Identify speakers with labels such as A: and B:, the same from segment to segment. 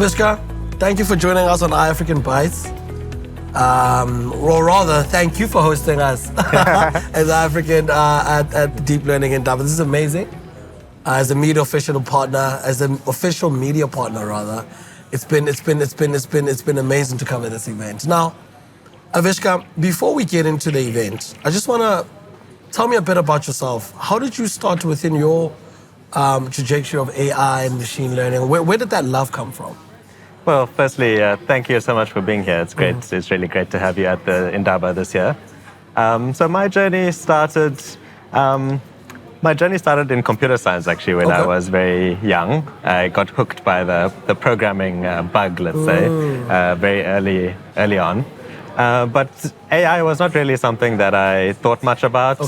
A: Avishkar, thank you for joining us on iAfrikan Bites. Or rather, thank you for hosting us as iAfrikan at Deep Learning Indaba. This is amazing. As a media official partner, as an official media partner rather, it's been amazing to cover this event. Now, Avishkar, before we get into the event, I just want to tell me a bit about yourself. How did you start within your trajectory of AI and machine learning? Where did that love come from?
B: Well, firstly, thank you so much for being here. It's great. It's really great to have you at the Indaba this year. So my journey started in computer science, actually, when I was very young. I got hooked by the programming bug, let's say, very early on. But AI was not really something that I thought much about.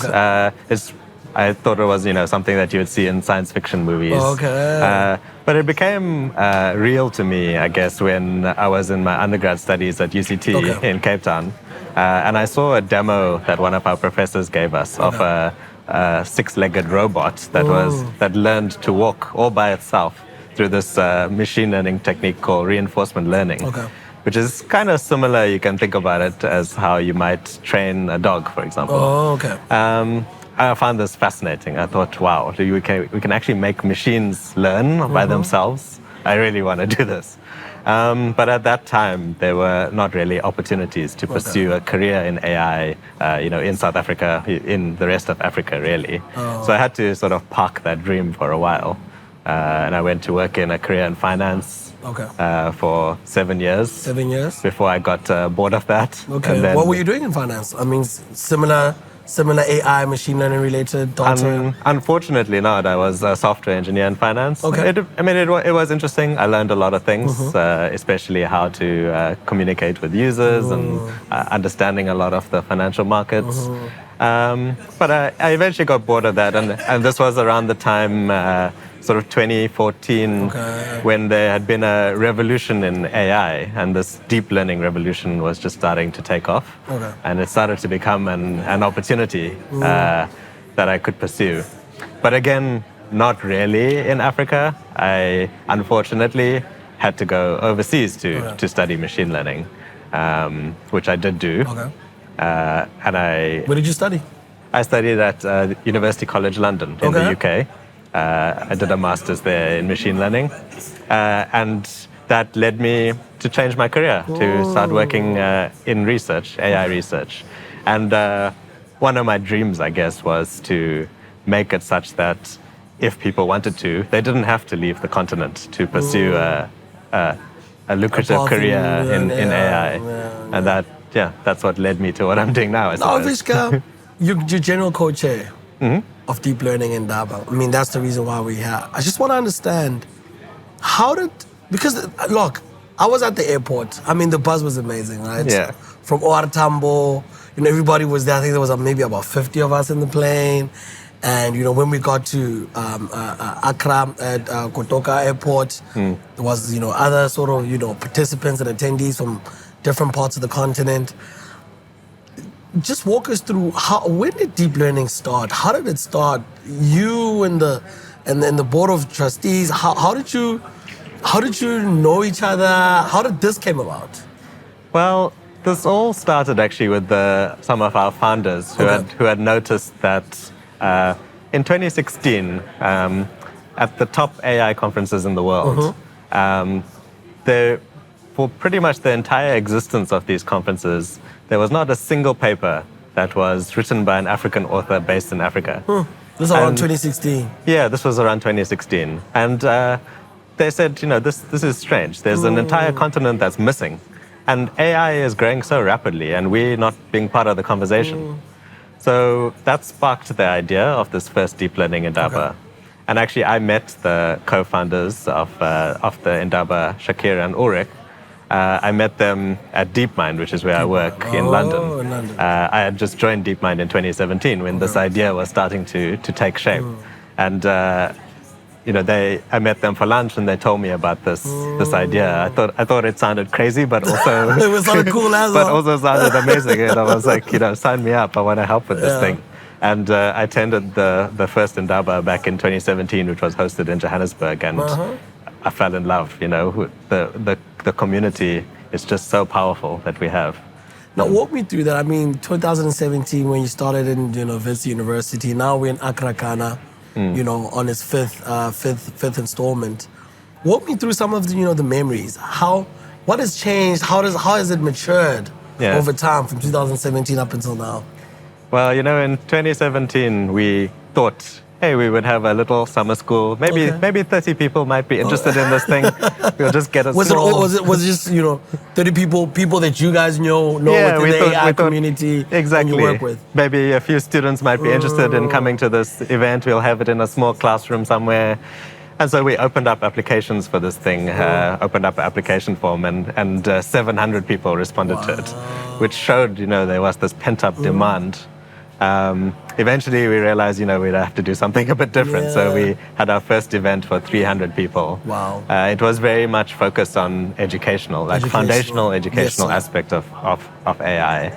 B: I thought it was, something that you would see in science fiction movies. But it became real to me, I guess, when I was in my undergrad studies at UCT in Cape Town. And I saw a demo that one of our professors gave us of a six-legged robot that learned to walk all by itself through this machine learning technique called reinforcement learning. Which is kind of similar, you can think about it as how you might train a dog, for example. I found this fascinating. I thought, wow, we can actually make machines learn by themselves. I really want to do this. But at that time, there were not really opportunities to pursue a career in AI, in South Africa, in the rest of Africa, really. So I had to sort of park that dream for a while. And I went to work in a career in finance for 7 years. 7 years? Before I got bored of that.
A: And then, what were you doing in finance? I mean, similar AI, machine learning related?
B: Unfortunately not. I was a software engineer in finance. It was interesting. I learned a lot of things, especially how to communicate with users and understanding a lot of the financial markets. But I eventually got bored of that. And this was around the time, sort of 2014, when there had been a revolution in AI, and this deep learning revolution was just starting to take off. And it started to become an opportunity that I could pursue. But again, not really in Africa. I unfortunately had to go overseas to study machine learning, which I did do.
A: Where did you study?
B: I studied at University College London in the UK. I did a master's there in machine learning, and that led me to change my career, to start working in research, AI research. And one of my dreams, I guess, was to make it such that if people wanted to, they didn't have to leave the continent to pursue a lucrative career in AI. And that's what led me to what I'm doing now.
A: Now, Avishkar, you're general co-chair of deep learning in Indaba. I mean, that's the reason why we're here. I just want to understand, because look, I was at the airport. I mean, the buzz was amazing, right?
B: Yeah.
A: From OR Tambo, everybody was there. I think there was maybe about 50 of us in the plane. And, when we got to Accra at Kotoka Airport, there was, other sort of, participants and attendees from different parts of the continent. Just walk us through when did deep learning start? How did it start? You and the board of trustees. How did you know each other? How did this came about?
B: Well, this all started actually with some of our founders who had noticed that in 2016 at the top AI conferences in the world, for pretty much the entire existence of these conferences, there was not a single paper that was written by an African author based in Africa.
A: This was around 2016.
B: Yeah, this was around 2016. And they said, this is strange. There's an entire continent that's missing. And AI is growing so rapidly, and we're not being part of the conversation. So that sparked the idea of this first deep learning Indaba. And actually, I met the co-founders of the Indaba, Shakir and Ulrich. I met them at DeepMind, which is where I work in London. I had just joined DeepMind in 2017 when this idea was starting to take shape. And I met them for lunch and they told me about this idea. I thought it sounded crazy, but also
A: it was sounded cool as well.
B: But also sounded amazing. And I was like, sign me up. I want to help with this thing. And I attended the first Indaba back in 2017, which was hosted in Johannesburg. And I fell in love. The community is just so powerful that we have.
A: Now, walk me through that. I mean, 2017, when you started in Wits University, now we're in iAfrikan, on its fifth installment. Walk me through some of the memories. What has changed? How has it matured over time from 2017 up until now?
B: Well, in 2017, we thought, hey, we would have a little summer school. Maybe 30 people might be interested in this thing. We'll just get a small...
A: Was it just 30 people that you guys know within the AI community
B: exactly.
A: and you work with?
B: Maybe a few students might be interested in coming to this event. We'll have it in a small classroom somewhere. And so we opened up applications for this thing, opened up an application form, and 700 people responded to it, which showed, there was this pent-up demand. Eventually, we realized, we'd have to do something a bit different. So we had our first event for 300 people.
A: Wow.
B: It was very much focused on foundational educational aspect of AI.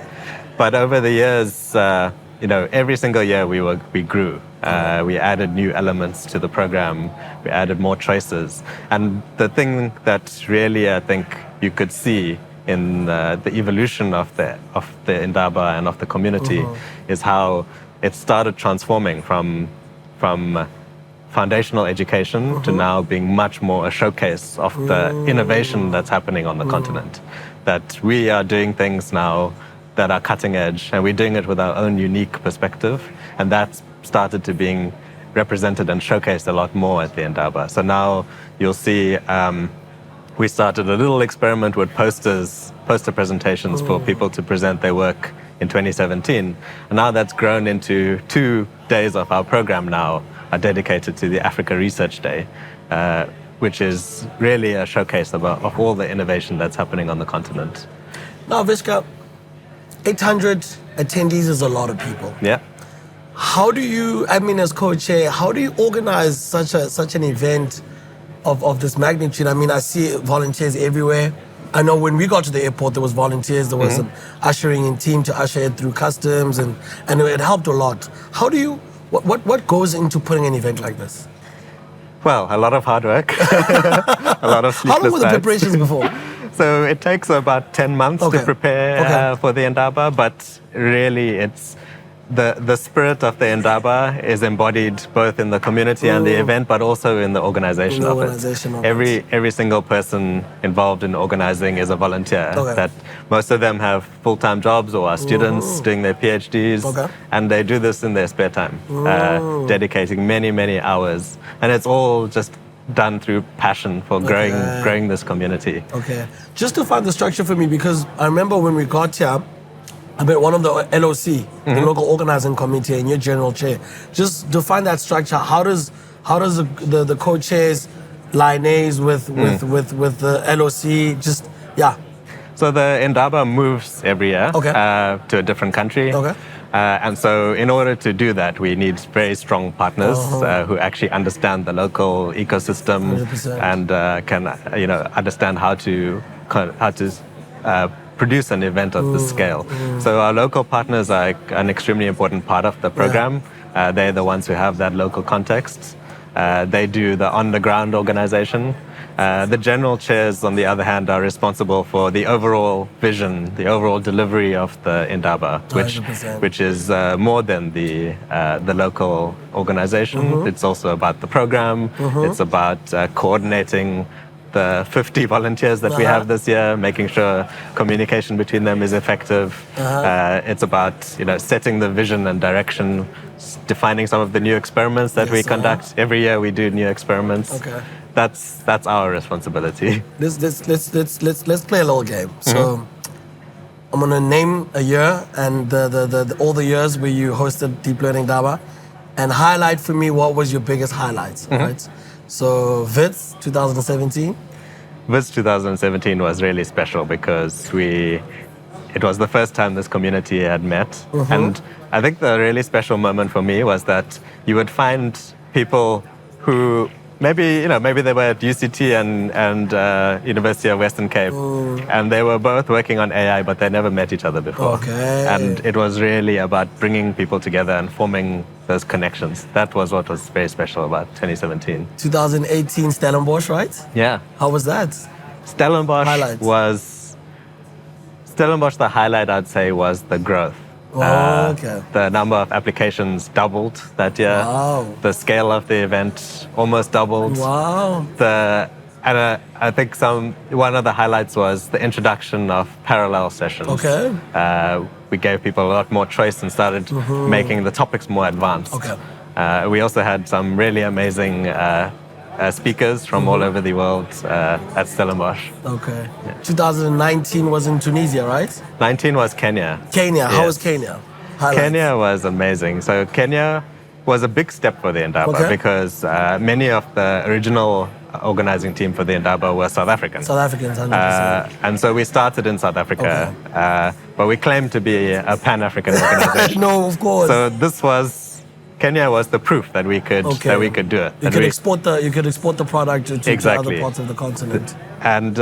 B: But over the years, every single year we grew. We added new elements to the program. We added more choices. And the thing that really, I think, you could see in the evolution of the Indaba and of the community is how it started transforming from foundational education to now being much more a showcase of the innovation that's happening on the continent. That we are doing things now that are cutting edge, and we're doing it with our own unique perspective, and that's started to being represented and showcased a lot more at the Indaba. So now you'll see we started a little experiment with poster presentations for people to present their work in 2017. And now that's grown into 2 days of our program now are dedicated to the Africa Research Day, which is really a showcase of all the innovation that's happening on the continent.
A: Now, Avishkar, 800 attendees is a lot of people.
B: Yeah.
A: How do you, as co-chair, how do you organize such an event of this magnitude? I see volunteers everywhere. I know when we got to the airport, there was volunteers. There was an ushering in team to usher it through customs, and it helped a lot. How do you, what goes into putting an event like this?
B: Well, a lot of hard work, a lot of sleepless nights.
A: How long were the preparations before?
B: So it takes about 10 months to prepare for the Indaba, but really it's the spirit of the Indaba is embodied both in the community and the event, but also in the organization of it. Every single person involved in organizing is a volunteer. That most of them have full-time jobs or are students doing their PhDs, and they do this in their spare time, dedicating many, many hours. And it's all just done through passion for growing this community.
A: Just to find the structure for me, because I remember when we got here, one of the LOC, the local organizing committee, and your general chair. Just define that structure. How does the co-chairs liaise with the LOC?
B: So the Indaba moves every year to a different country. And so in order to do that, we need very strong partners who actually understand the local ecosystem
A: 100%.
B: And can understand how to produce an event of this scale. So our local partners are an extremely important part of the program. They're the ones who have that local context. They do the on-the-ground organization. The general chairs, on the other hand, are responsible for the overall vision, the overall delivery of the Indaba, which is more than the local organization. It's also about the program. It's about coordinating the 50 volunteers that we have this year, making sure communication between them is effective. It's about setting the vision and direction, defining some of the new experiments that we conduct. Every year we do new experiments. That's our responsibility.
A: Let's play a little game. So I'm gonna name a year and all the years where you hosted Deep Learning Indaba, and highlight for me what was your biggest highlights. Right? So Wits 2017.
B: Wits 2017 was really special because it was the first time this community had met. And I think the really special moment for me was that you would find people who maybe they were at UCT and University of Western Cape, and they were both working on AI, but they never met each other before.
A: Okay.
B: And it was really about bringing people together and forming those connections. That was what was very special about 2017.
A: 2018 Stellenbosch, right?
B: Yeah.
A: How was that?
B: Stellenbosch
A: Highlights.
B: the highlight, I'd say, was the growth.
A: Okay.
B: The number of applications doubled that year.
A: Wow.
B: The scale of the event almost doubled.
A: Wow.
B: I think one of the highlights was the introduction of parallel sessions.
A: Okay.
B: We gave people a lot more choice and started making the topics more advanced.
A: Okay.
B: We also had some really amazing speakers from all over the world at Stellenbosch.
A: Okay. Yeah. 2019 was in Tunisia, right?
B: 19 was Kenya.
A: Kenya.
B: Yes.
A: How was Kenya? Highlights.
B: Kenya was amazing. So Kenya was a big step for the Indaba because many of the original organizing team for the Indaba were South African.
A: South Africans, 100%.
B: And so we started in South Africa, but we claimed to be a Pan-African organization.
A: No, of course.
B: So Kenya was the proof that we could do it.
A: You could export the product to other parts of the continent.
B: And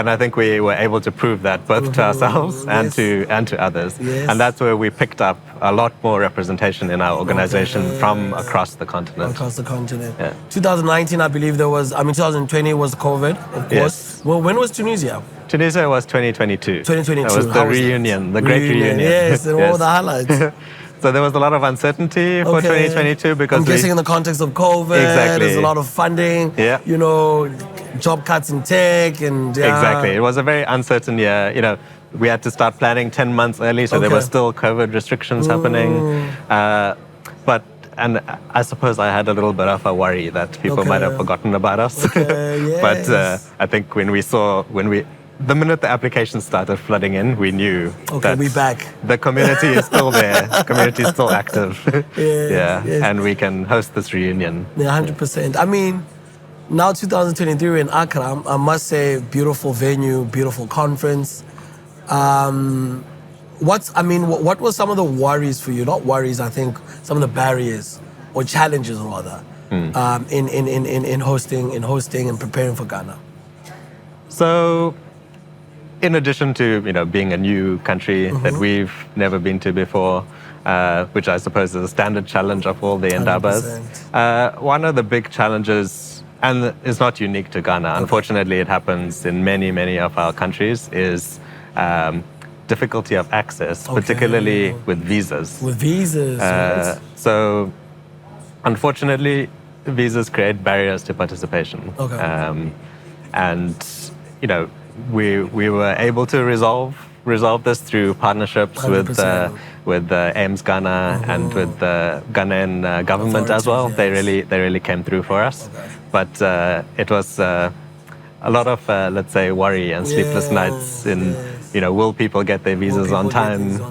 B: I think we were able to prove that both to ourselves and to others.
A: Yes.
B: And that's where we picked up a lot more representation in our organization from across the continent.
A: Across the continent.
B: Yeah.
A: 2019, I believe 2020 was COVID, of course.
B: Yes.
A: Well, when was Tunisia?
B: Tunisia was 2022.
A: 2022.
B: That was the reunion, the great reunion.
A: Yes, and what were the highlights?
B: So there was a lot of uncertainty for 2022 because
A: I'm guessing in the context of COVID, there's a lot of funding, job cuts in tech and
B: Exactly. It was a very uncertain year. We had to start planning 10 months early, so there were still COVID restrictions happening. And I suppose I had a little bit of a worry that people might have forgotten about us.
A: Yes.
B: But I think the minute the applications started flooding in, we knew that
A: we're back.
B: The community is still there. The community is still active.
A: Yes.
B: And we can host this reunion.
A: Yeah, 100%. I mean, now 2023 we're in Accra. I must say, beautiful venue, beautiful conference. What were some of the worries for you? Not worries, I think, some of the barriers or challenges rather in hosting and preparing for Ghana.
B: So, in addition to being a new country that we've never been to before, which I suppose is a standard challenge of all the Indabas, one of the big challenges, and it's not unique to Ghana, unfortunately it happens in many of our countries, is difficulty of access, particularly with visas.
A: With visas, right.
B: So, unfortunately, visas create barriers to participation. And we were able to resolve this through partnerships
A: 100%.
B: with AIMS Ghana and with the Ghanaian government as well.
A: Yes.
B: They really came through for us. But it was a lot of let's say worry and sleepless nights in will people get their visas on time?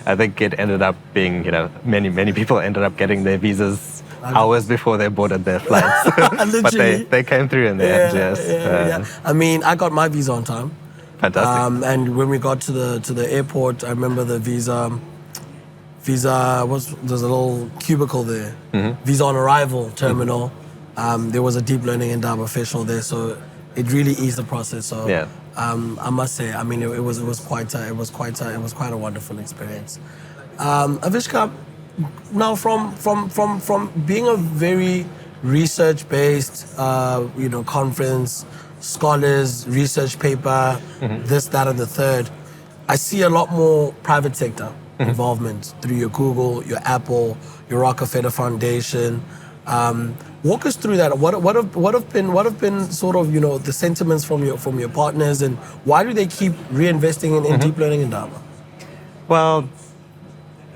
B: I think it ended up being many people ended up getting their visas hours before they boarded their flights. But they came through in the end, yes.
A: I mean, I got my visa on time.
B: Fantastic.
A: And when we got to the airport, I remember the there's a little cubicle there. Visa on arrival terminal. There was a deep learning Indaba official there, so it really eased the process. So I must say, I mean, it was quite a wonderful experience. Avishkar, now from being a very research-based conference, scholars, research paper, this, that, and the third, I see a lot more private sector involvement through your Google, your Apple, your Rockefeller Foundation. Walk us through that. What have been sort of the sentiments from your partners, and why do they keep reinvesting in deep learning in Indaba?
B: Well,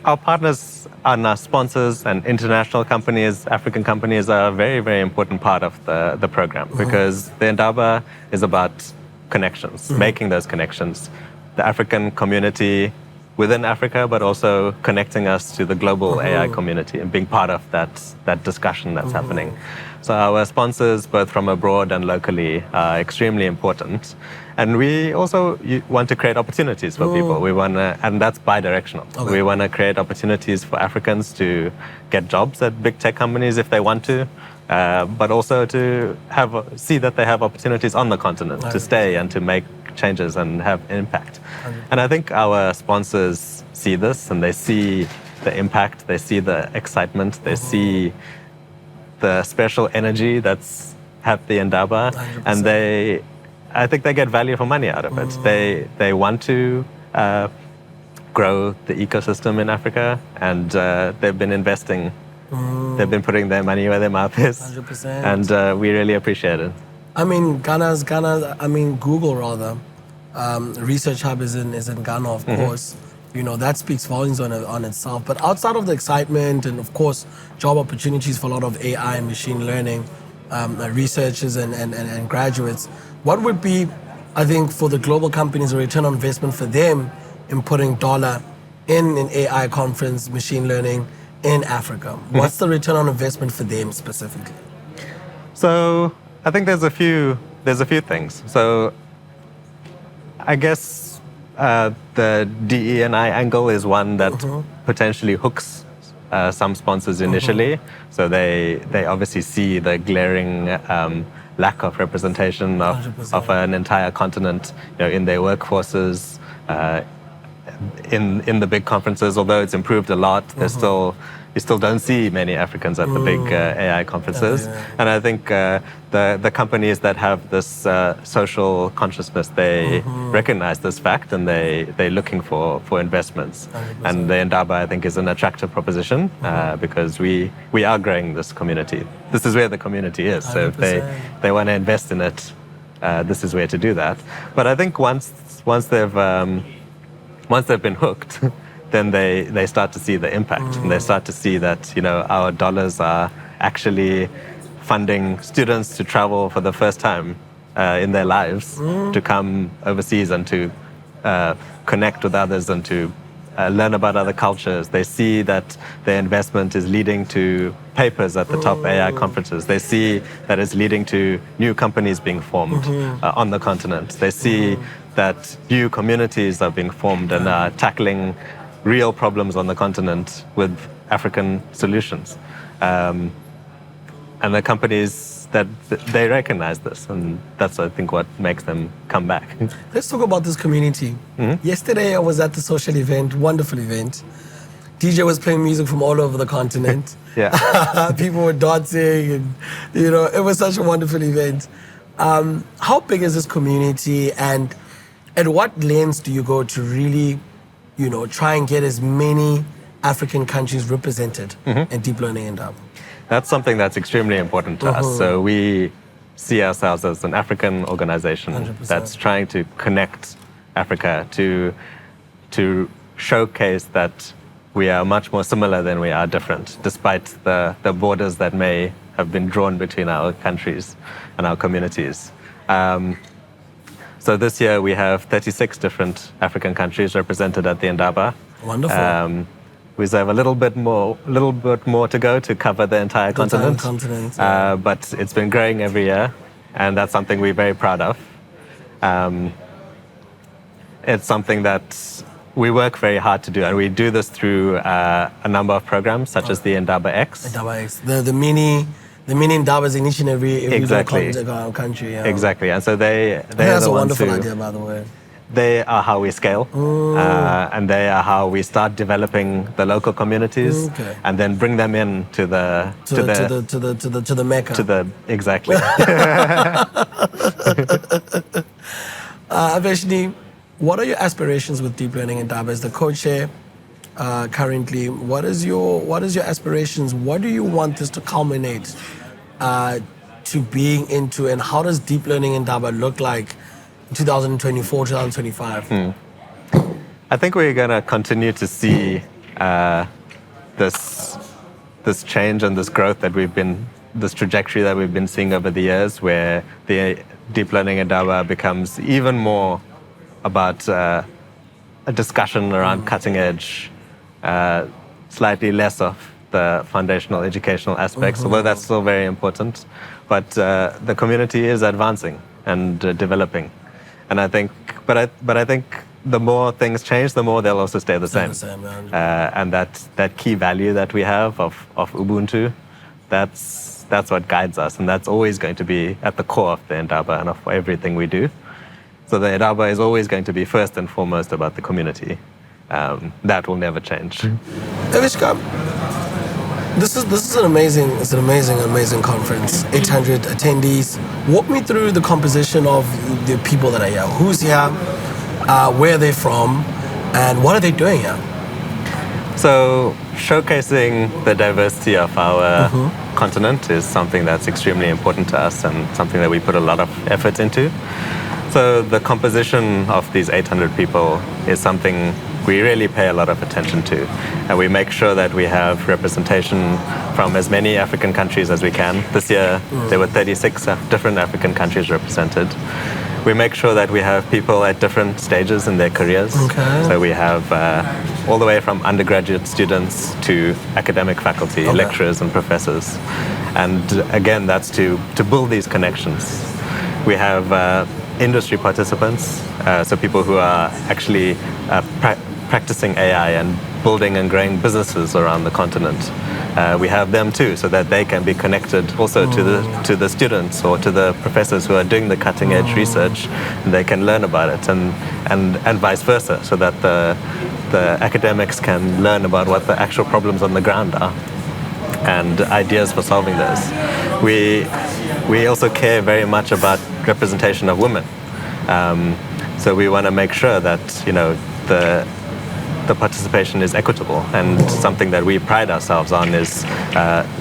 B: our partners and our sponsors and international companies, African companies, are a very, very important part of the program because the Indaba is about connections, making those connections. The African community within Africa, but also connecting us to the global AI community and being part of that discussion that's happening. So our sponsors, both from abroad and locally, are extremely important. And we also want to create opportunities for people. We want to, and that's bi-directional. We want to create opportunities for Africans to get jobs at big tech companies if they want to, but also to see that they have opportunities on the continent to stay and to make changes and have impact.
A: 100%.
B: And I think our sponsors see this and they see the impact, they see the excitement, they see the special energy that's at the Indaba,
A: 100%.
B: and I think they get value for money out of it. They want to grow the ecosystem in Africa, and they've been investing. They've been putting their money where their mouth is,
A: 100%.
B: and we really appreciate it.
A: I mean, Google rather, Research Hub is in Ghana, of course. You know, that speaks volumes on itself. But outside of the excitement and, of course, job opportunities for a lot of AI and machine learning researchers and graduates, what would be, I think, for the global companies, a return on investment for them in putting dollar in an AI conference, machine learning in Africa? What's the return on investment for them specifically?
B: So I think there's a few things. So I guess the DE&I angle is one that potentially hooks some sponsors initially. So they obviously see the glaring lack of representation of
A: 100%.
B: an entire continent, in their workforces, in the big conferences. Although it's improved a lot, you still don't see many Africans at the big AI conferences. And I think the companies that have this social consciousness, they recognize this fact and they're looking for investments.
A: 100%.
B: And the Indaba, I think, is an attractive proposition because we are growing this community. This is where the community is. So if they want to invest in it, this is where to do that. But I think once they've been hooked, then they start to see the impact, and they start to see that our dollars are actually funding students to travel for the first time in their lives, to come overseas and to connect with others and to learn about other cultures. They see that their investment is leading to papers at the top AI conferences. They see that it's leading to new companies being formed on the continent. They see that new communities are being formed and are tackling real problems on the continent with African solutions. And the companies that they recognize this, and that's, I think, what makes them come back.
A: Let's talk about this community. Yesterday I was at the social event, wonderful event. DJ was playing music from all over the continent. People were dancing, and it was such a wonderful event. How big is this community, and at what lens do you go to really try and get as many African countries represented in deep learning and Indaba?
B: That's something that's extremely important to us. So we see ourselves as an African organization
A: 100%.
B: that's trying to connect Africa, to showcase that we are much more similar than we are different, despite the borders that may have been drawn between our countries and our communities. So this year we have 36 different African countries represented at the Indaba.
A: Wonderful.
B: We have a little bit more to go to cover the entire continent. But it's been growing every year, and that's something we're very proud of. It's something that we work very hard to do, and we do this through a number of programs, such as the Indaba X.
A: Indaba X, the mini Indabas in each and every
B: Exactly.
A: country. Yeah.
B: Exactly, and so they
A: That's
B: are
A: a
B: the ones
A: wonderful
B: who,
A: idea, by the way.
B: They are how we scale, and they are how we start developing the local communities, and then bring them in to the Mecca. Exactly.
A: Avishni, what are your aspirations with deep learning Indaba? As the co-chair currently, what is your aspirations? What do you want this to culminate to being into, and how does deep learning Indaba look like in 2024, 2025?
B: I think we're going to continue to see this change and this growth this trajectory that we've been seeing over the years, where the deep learning Indaba becomes even more about a discussion around cutting edge, slightly less of the foundational educational aspects, although that's still very important. But the community is advancing and developing, and I think the more things change, the more they'll also stay the same. And that key value that we have of Ubuntu, that's that's what guides us, and that's always going to be at the core of the Indaba and of everything we do. So the Indaba is always going to be first and foremost about the community. That will never change.
A: Avishkar, this is an amazing conference. 800 attendees. Walk me through the composition of the people that are here. Who's here? Where are they from? And what are they doing here?
B: So showcasing the diversity of our continent is something that's extremely important to us and something that we put a lot of effort into. So the composition of these 800 people is something we really pay a lot of attention to. And we make sure that we have representation from as many African countries as we can. This year, there were 36 different African countries represented. We make sure that we have people at different stages in their careers.
A: Okay.
B: So we have all the way from undergraduate students to academic faculty, lecturers and professors. And again, that's to build these connections. We have industry participants, so people who are actually practicing AI and building and growing businesses around the continent. We have them too, so that they can be connected also to the students or to the professors who are doing the cutting edge research, and they can learn about it, and vice versa, so that the academics can learn about what the actual problems on the ground are and ideas for solving those. We also care very much about representation of women. So we want to make sure that the participation is equitable, and something that we pride ourselves on is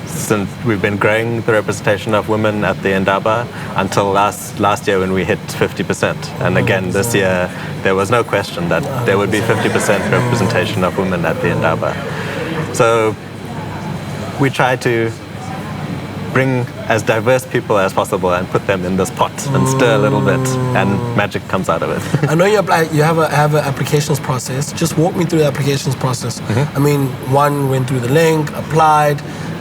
B: since we've been growing the representation of women at the Indaba until last year when we hit 50%. And again, this year there was no question that there would be 50% representation of women at the Indaba. So we try to bring as diverse people as possible and put them in this pot and stir a little bit, and magic comes out of it.
A: I know you have an applications process. Just walk me through the applications process. I mean, one went through the link, applied,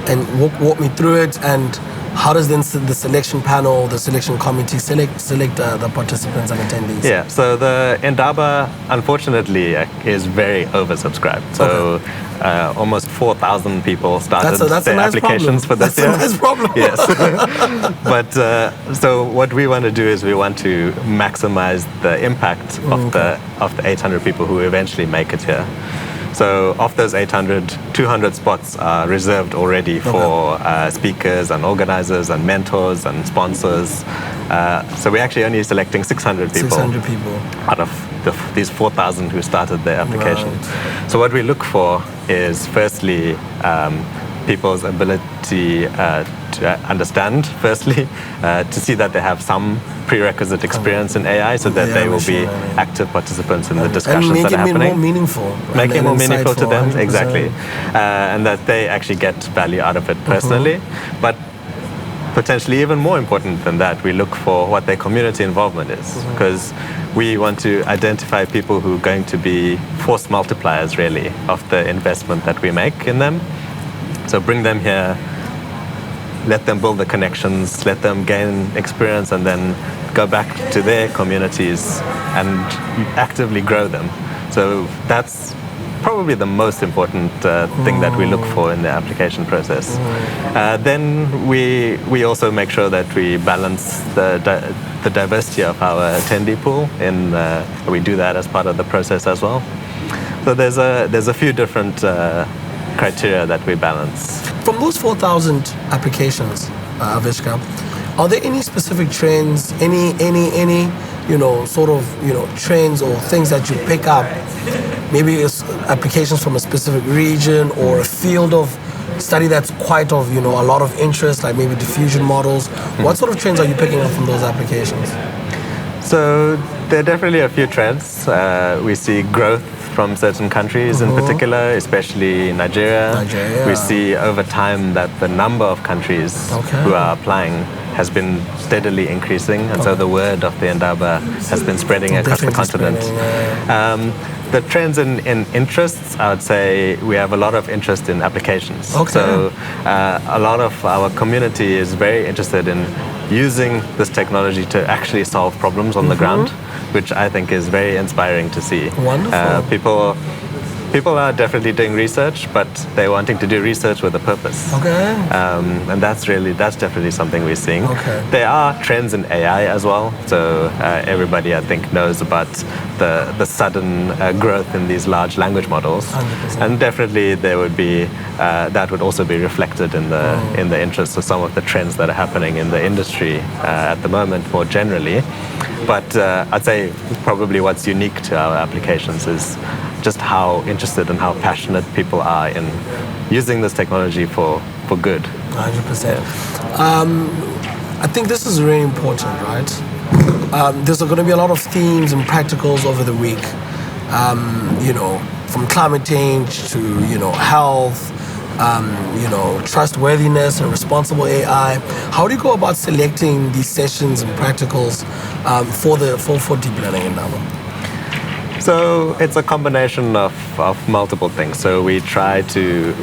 A: and walk me through it. And how does then the selection panel, the selection committee select the participants and attendees?
B: Yeah, so the Indaba, unfortunately, is very oversubscribed. So almost 4,000 people started their applications for this year.
A: That's a nice problem.
B: Yes. But so what we want to do is we want to maximize the impact of the 800 people who eventually make it here. So of those 800, 200 spots are reserved already for speakers and organizers and mentors and sponsors. So we're actually only selecting 600 people.
A: 600 people.
B: Out of these 4,000 who started their application.
A: Right.
B: So what we look for is firstly people's ability to understand, firstly, to see that they have some prerequisite experience in AI, so that they will be active participants in the discussions that are happening.
A: Make it more meaningful
B: to them,
A: 100%.
B: exactly. And that they actually get value out of it personally. But potentially even more important than that, we look for what their community involvement is, because we want to identify people who are going to be force multipliers, really, of the investment that we make in them. So bring them here, let them build the connections, let them gain experience, and then go back to their communities and actively grow them. So that's probably the most important thing that we look for in the application process. Then we also make sure that we balance the diversity of our attendee pool. We do that as part of the process as well. So there's a few different criteria that we balance.
A: From those 4,000 applications, Avishkar, are there any specific trends, any trends or things that you pick up? Maybe it's applications from a specific region or a field of study that's quite of a lot of interest, like maybe diffusion models. What sort of trends are you picking up from those applications?
B: So there are definitely a few trends. We see growth from certain countries in particular, especially Nigeria. We see over time that the number of countries who are applying has been steadily increasing, and so the word of the Indaba has been spreading across the continent. The trends in interests, I would say we have a lot of interest in applications. So a lot of our community is very interested in using this technology to actually solve problems on the ground, which I think is very inspiring to see.
A: Wonderful.
B: People are definitely doing research, but they're wanting to do research with a purpose.
A: Okay.
B: And that's definitely something we're seeing.
A: Okay.
B: There are trends in AI as well. So everybody, I think, knows about the sudden growth in these large language models.
A: 100%.
B: And definitely there would be, that would also be reflected in the interests of some of the trends that are happening in the industry at the moment more generally. But I'd say probably what's unique to our applications is just how interested and how passionate people are in using this technology for good.
A: 100%. I think this is really important, right? There's going to be a lot of themes and practicals over the week, from climate change to, health, trustworthiness and responsible AI. How do you go about selecting these sessions and practicals for deep learning in Indaba?
B: So it's a combination of multiple things. So we try to,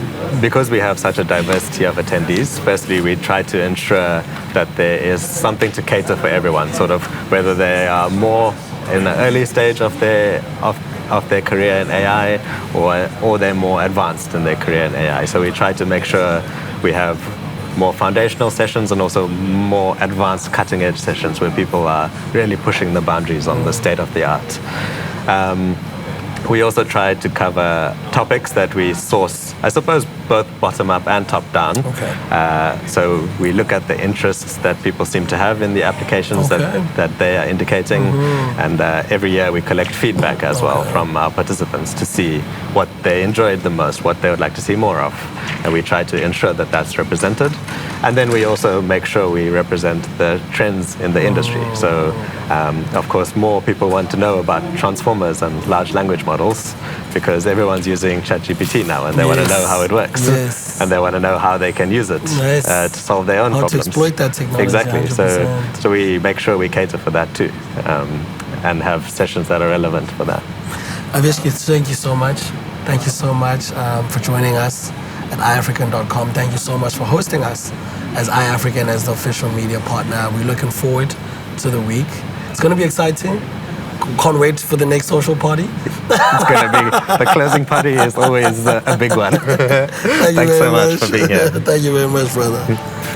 B: because we have such a diversity of attendees, firstly we try to ensure that there is something to cater for everyone, sort of whether they are more in the early stage of their career in AI or they're more advanced in their career in AI. So we try to make sure we have more foundational sessions and also more advanced cutting edge sessions where people are really pushing the boundaries on the state of the art. We also try to cover topics that we source, I suppose, both bottom up and top down.
A: Okay.
B: So we look at the interests that people seem to have in the applications that they are indicating. And every year we collect feedback as well from our participants to see what they enjoyed the most, what they would like to see more of. And we try to ensure that that's represented. And then we also make sure we represent the trends in the industry. So, of course, more people want to know about transformers and large language models because everyone's using ChatGPT now and they want to know how it works.
A: Yes.
B: And they want to know how they can use it to solve their own problems.
A: How to exploit that technology.
B: Exactly.
A: 100%.
B: So we make sure we cater for that too and have sessions that are relevant for that.
A: Avishkar, thank you so much. Thank you so much for joining us at iAfrikan.com. Thank you so much for hosting us as iAfrikan as the official media partner. We're looking forward to the week. It's going to be exciting. Can't wait for the next social party.
B: It's going to be, the closing party is always a big one.
A: Thanks
B: so much for being here.
A: Thank you very much, brother.